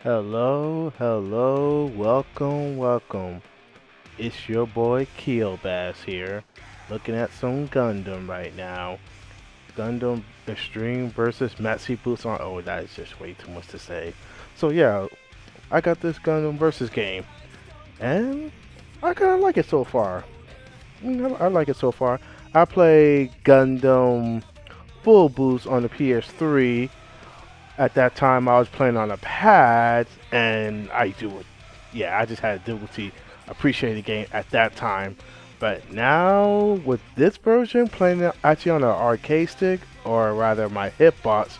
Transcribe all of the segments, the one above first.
Hello, welcome. It's your boy K-BAS here, looking at some Gundam right now. Gundam Extreme versus Maxi Boots on. Oh, that is just way too much to say. So yeah, I got this Gundam versus game, and I kind of like it so far. I like it so far. I play Gundam Full Boost on the PS3. At that time, I was playing on a pad, and I just had difficulty appreciating the game at that time. But now with this version, playing it actually on an arcade stick, or rather my hitbox,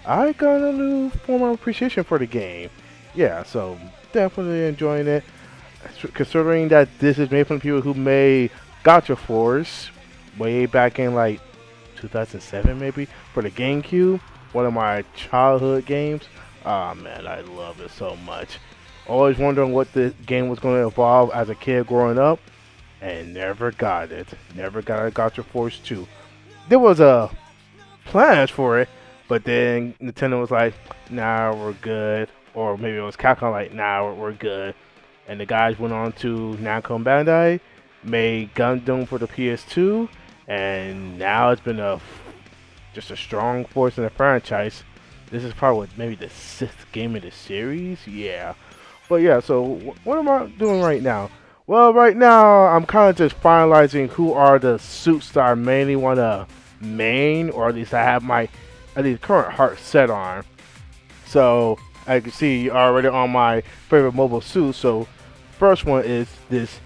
I got a new form of appreciation for the game. Yeah, so definitely enjoying it. Considering that this is made from people who made Gotcha Force way back in like 2007 maybe for the GameCube, one of my childhood games. Ah man, I love it so much. Always wondering what the game was going to evolve as a kid growing up, and never got it. Never got a Gotcha Force 2. There was a plans for it, but then Nintendo was like, "Nah, we're good," or maybe it was Capcom like, "Nah, we're good." And the guys went on to Namco Bandai, made Gundam for the PS2, and now it's been just a strong force in the franchise. This is probably maybe the sixth game of the series. Yeah. But yeah, so what am I doing right now? Well, right now I'm kind of just finalizing who are the suits that I mainly want to main, or at least I have my at least current heart set on. So as you can see already on my favorite mobile suit. So first one is this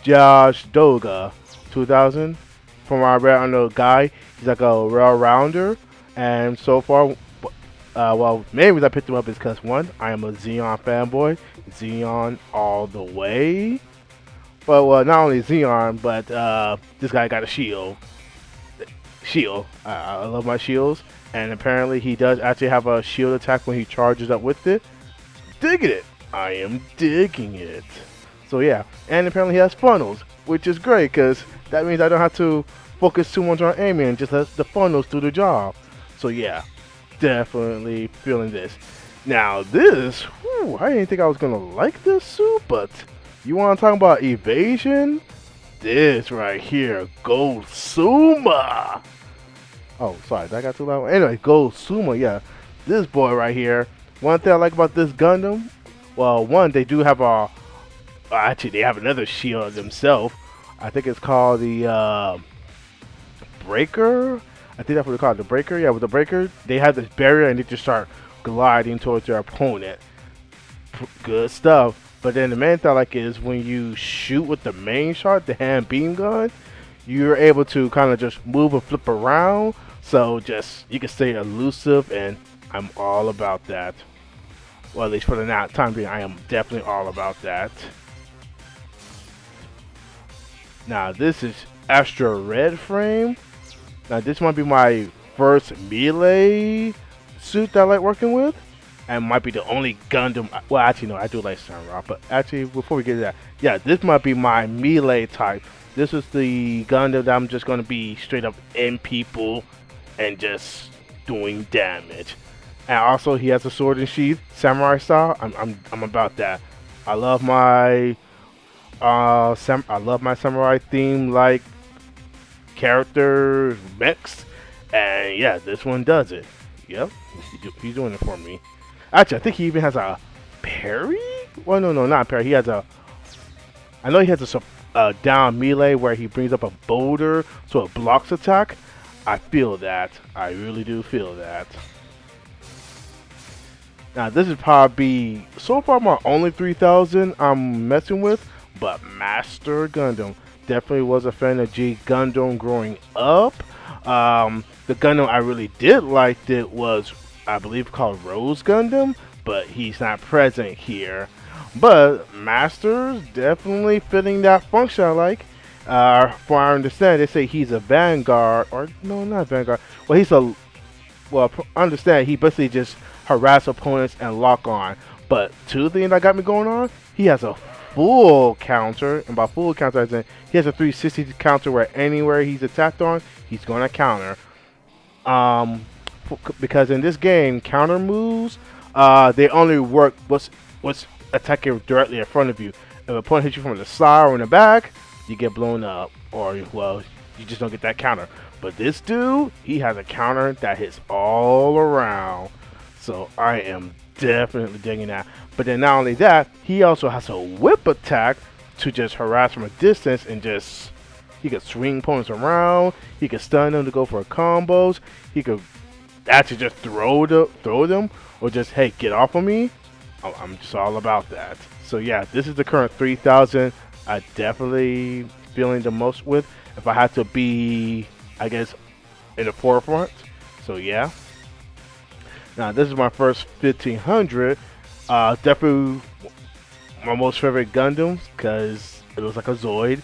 Josh Doga 2000. From what I read on the guy, he's like a rail rounder, and so far, well, main reason I picked him up is because one, I am a Xeon fanboy, Xeon all the way. But well, not only Xeon, but this guy got a shield. I love my shields, and apparently he does actually have a shield attack when he charges up with it. Digging it. I am digging it. So yeah, and apparently he has funnels, which is great because that means I don't have to focus too much on aiming and just let the funnels do the job. So yeah, definitely feeling this. Now this, I didn't think I was gonna like this suit, but you want to talk about evasion? This right here, Gold Suma. Oh, sorry, that got too loud. Anyway, Gold Suma, yeah, this boy right here. One thing I like about this Gundam, well, one, they do have actually they have another shield themselves. I think it's called the Breaker. I think that's what they call it, the Breaker. Yeah, with the Breaker, they have this barrier and they just start gliding towards their opponent. Good stuff. But then the main thing I like is when you shoot with the main shot, the hand beam gun, you're able to kind of just move and flip around. So just you can stay elusive, and I'm all about that. Well, at least for the time being, I am definitely all about that. Now this is Astra Red Frame. Now this might be my first melee suit that I like working with, and might be the only Gundam. Well, actually no, I do like Samurai, but actually before we get to that, yeah, this might be my melee type. This is the Gundam that I'm just gonna be straight up in people and just doing damage. And also he has a sword and sheath, samurai style. I'm about that. I love my I love my samurai theme like character mechs, and yeah, this one does it. Yep, he's doing it for me. Actually, I think he even has a parry. Well, no, not parry. He has a. I know he has a down melee where he brings up a boulder so it blocks attack. I feel that. I really do feel that. Now this is probably so far my only 3000 I'm messing with. But Master Gundam, definitely was a fan of G Gundam growing up. The Gundam I really did like it was, I believe, called Rose Gundam, but he's not present here. But Master's definitely fitting that function I like. For I understand, they say he's a Vanguard, or no, not Vanguard. Well, I understand he basically just harass opponents and lock on. But two things that got me going on, he has a full counter, and by full counter as in he has a 360 counter where anywhere he's attacked on, he's gonna counter. Because in this game, counter moves they only work what's attacking directly in front of you. If a opponent hits you from the side or in the back, you get blown up, or well, you just don't get that counter. But this dude, he has a counter that hits all around. So I am definitely digging that. But then not only that, he also has a whip attack to just harass from a distance and just he could swing opponents around. He could stun them to go for combos. He could actually just throw them or just hey get off of me. I'm just all about that. So yeah, this is the current 3000 I definitely feeling the most with. If I had to be, I guess, in the forefront. So yeah. Now this is my first 1500. Definitely my most favorite Gundam because it looks like a Zoid.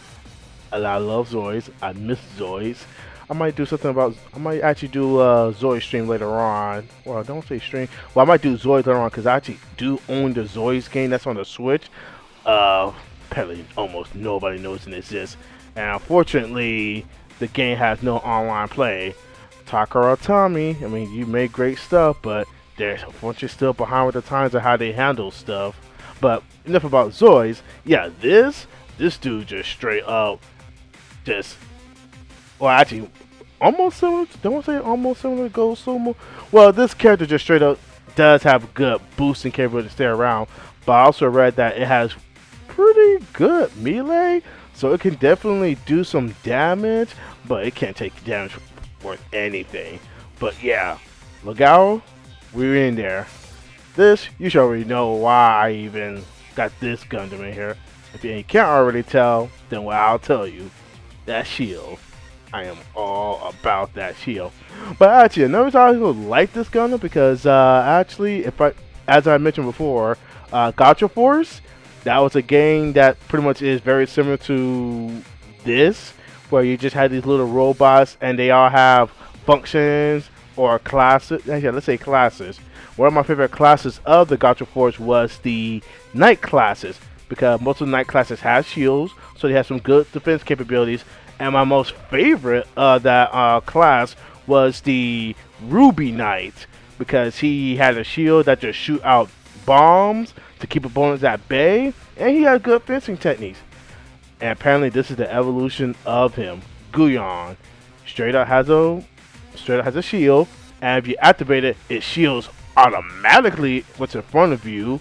I love Zoids. I miss Zoids. I might do something about. I might actually do a Zoid stream later on. Well, don't say stream. Well, I might do Zoids later on because I actually do own the Zoids game that's on the Switch. Apparently, almost nobody knows it exists, and unfortunately, the game has no online play. Takara Tommy, I mean, you make great stuff, but they're unfortunately still behind with the times of how they handle stuff. But enough about Zoids. Yeah, this dude just straight up, just well, actually, almost similar. Don't want to say almost similar to Ghost Sumo. Well, this character just straight up does have good boosting capability to stay around, but I also read that it has pretty good melee, so it can definitely do some damage, but it can't take damage worth anything. But yeah, Legao, we're in there. This, you should already know why I even got this Gundam in here. If you can't already tell, then well, I'll tell you. That shield. I am all about that shield. But actually, another reason I also like this Gundam because actually, as I mentioned before, Gotcha Force, that was a game that pretty much is very similar to this, where you just had these little robots and they all have functions or classes. Yeah, let's say classes. One of my favorite classes of the Gotcha Force was the Night classes, because most of the Night classes have shields, so they have some good defense capabilities. And my most favorite of that class was the Ruby Knight, because he had a shield that just shoot out bombs to keep opponents at bay, and he had good fencing techniques. And apparently this is the evolution of him. Guyon straight up has a shield, and if you activate it, it shields automatically what's in front of you,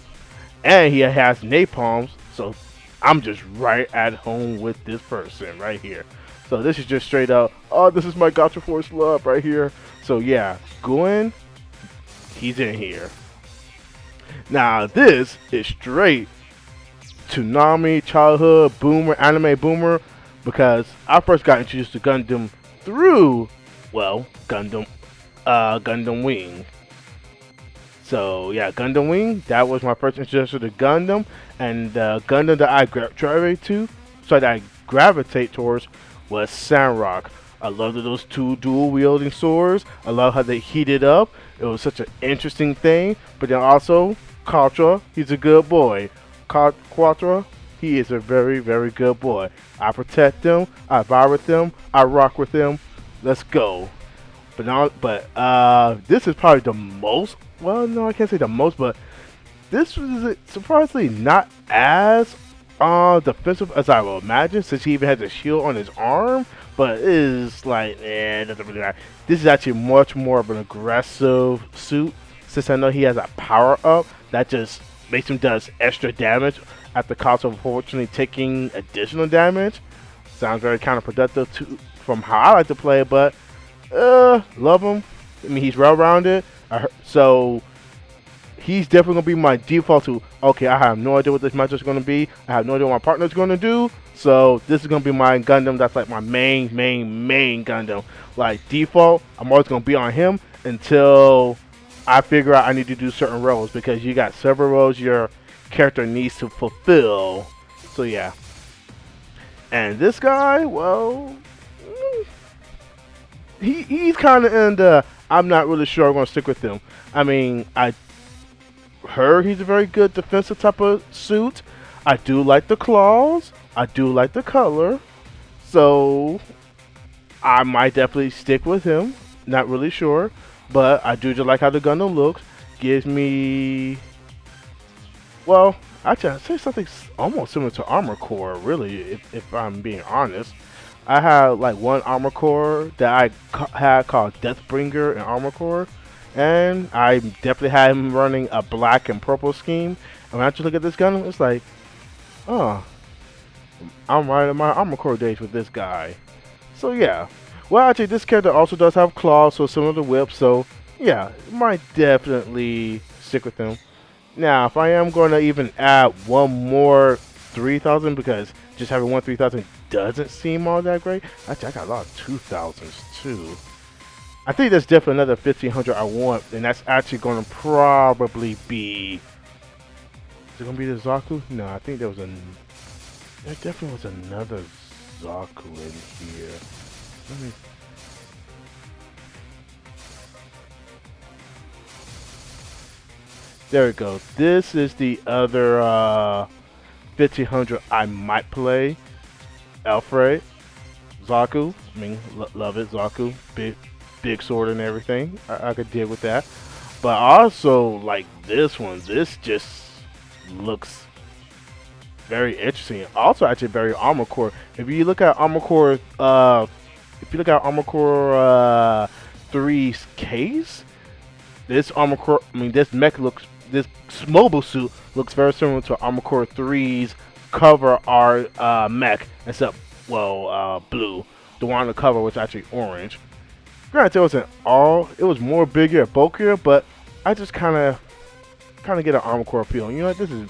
and he has napalms, so I'm just right at home with this person right here. So this is just straight up, oh, this is my Gotcha Force love right here. So yeah, Gwen, he's in here. Now this is straight Toonami childhood boomer, anime boomer, because I first got introduced to Gundam through, well, Gundam Wing. So yeah, Gundam Wing, that was my first introduction to Gundam, and the Gundam that I gravitate towards was Sandrock. I loved those two dual wielding swords. I love how they heated up. It was such an interesting thing. But then also, Quattro, he's a good boy. Quattro, he is a very, very good boy. I protect them, I vibe with them, I rock with them. Let's go. But this is probably the most, well, no, I can't say the most, but this was surprisingly not as defensive as I would imagine, since he even has a shield on his arm. But it is like, it doesn't really matter. This is actually much more of an aggressive suit, since I know he has a power up that just makes him does extra damage at the cost of unfortunately taking additional damage. Sounds very counterproductive from how I like to play, but love him. I mean, he's well-rounded, so he's definitely going to be my default to, okay, I have no idea what this match is going to be. I have no idea what my partner is going to do. So this is going to be my Gundam that's like my main Gundam. Like default, I'm always going to be on him until I figure out I need to do certain roles, because you got several roles your character needs to fulfill. So yeah. And this guy, well, he's kind of in the, I'm not really sure I'm going to stick with him. I mean, I heard he's a very good defensive type of suit. I do like the claws. I do like the color. So I might definitely stick with him. Not really sure. But I do just like how the Gundam looks. gives me, well, actually, I'd say something almost similar to Armor Core, really, if I'm being honest. I had like one Armor Core that I had called Deathbringer in Armor Core, and I definitely had him running a black and purple scheme. And when I actually look at this gun, it's like, oh, I'm right in my Armor Core days with this guy. So yeah. Well, actually, this character also does have claws, so similar to Whip. So yeah, might definitely stick with him. Now, if I am going to even add one more 3,000, because just having one 3,000 doesn't seem all that great. Actually, I got a lot of 2,000s too. I think there's definitely another 1,500 I want, and that's actually going to probably be. Is it going to be the Zaku? No, I think there definitely was another Zaku in here. Let me. There we go. This is the other 1,500 I might play. Alfred, Zaku. I mean, love it. Zaku, big sword and everything. I could deal with that. But also like this one. This just looks very interesting. Also, actually, very Armor Core. If you look at Armor Core, Three's case, this Armor Core. I mean, this mech looks. This mobile suit looks very similar to Armor Core 3's cover art mech, except blue. The one on the cover was actually orange. Granted, it was more bigger, bulkier, but I just kind of get an Armor Core feel. You know what? This is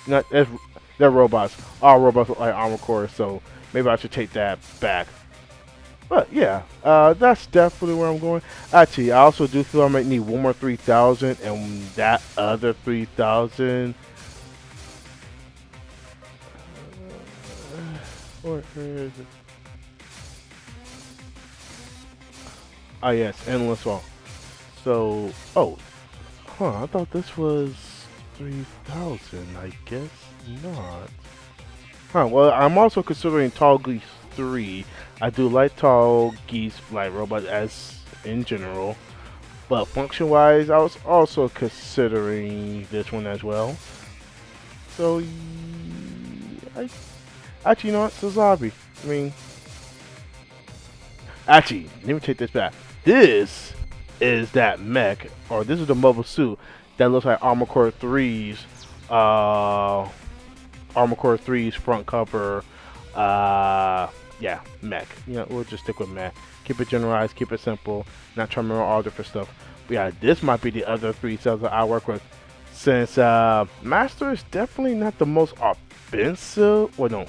not. They're robots. All robots look like Armor Core, so maybe I should take that back. But yeah, that's definitely where I'm going. Actually, I also do feel I might need one more 3,000, and that other 3,000. Where is it? Oh yes, Endless Wall. So, I thought this was 3,000. I guess not. Well, I'm also considering Tall Geese 3. I do like Tall Geese like robots as in general, but function-wise, I was also considering this one as well. So, actually, you know what, Suzabi. I mean, actually, let me take this back. This is that mech, or this is the mobile suit that looks like Armor Core 3's front cover. Yeah, mech. You know, we'll just stick with mech. Keep it generalized, keep it simple, not trying to remember all different stuff. But yeah, this might be the other 3 cells that I work with. Since Master is definitely not the most offensive. Well, no.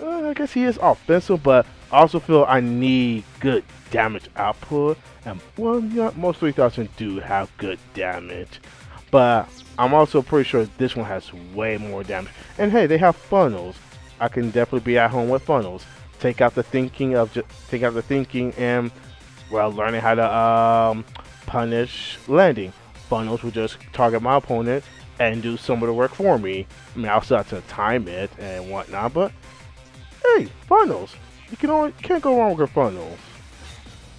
I guess he is offensive, but I also feel I need good damage output. And, well, yeah, most 3,000 do have good damage. But I'm also pretty sure this one has way more damage. And hey, they have funnels. I can definitely be at home with funnels. Take out the thinking and, well, learning how to punish landing. Funnels will just target my opponent and do some of the work for me. I mean, I'll still have to time it and whatnot, but hey, funnels. You can't go wrong with funnels.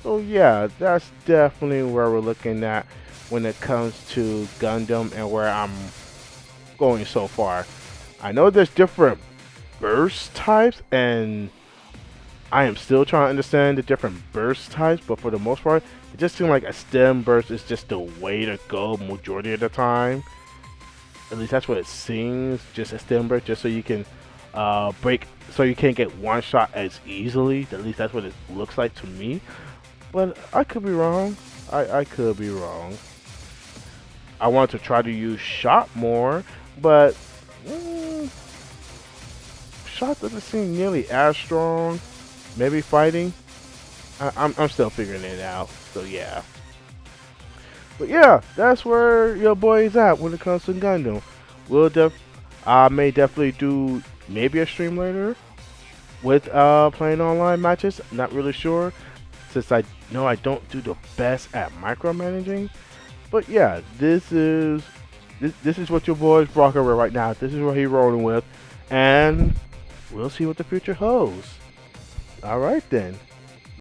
So yeah, that's definitely where we're looking at when it comes to Gundam and where I'm going so far. I know there's different burst types, and I am still trying to understand the different burst types, but for the most part, it just seems like a stem burst is just the way to go majority of the time. At least that's what it seems, just a stem burst, just so you can so you can't get one shot as easily. At least that's what it looks like to me. But I could be wrong. I could be wrong. I want to try to use shot more, but shot doesn't seem nearly as strong. Maybe fighting. I'm still figuring it out. So yeah. But yeah, that's where your boy is at when it comes to Gundam. I may definitely do maybe a stream later with playing online matches. Not really sure, since I know I don't do the best at micromanaging. But yeah, this is what your boy's rocking with right now. This is what he's rolling with, and we'll see what the future holds. All right then.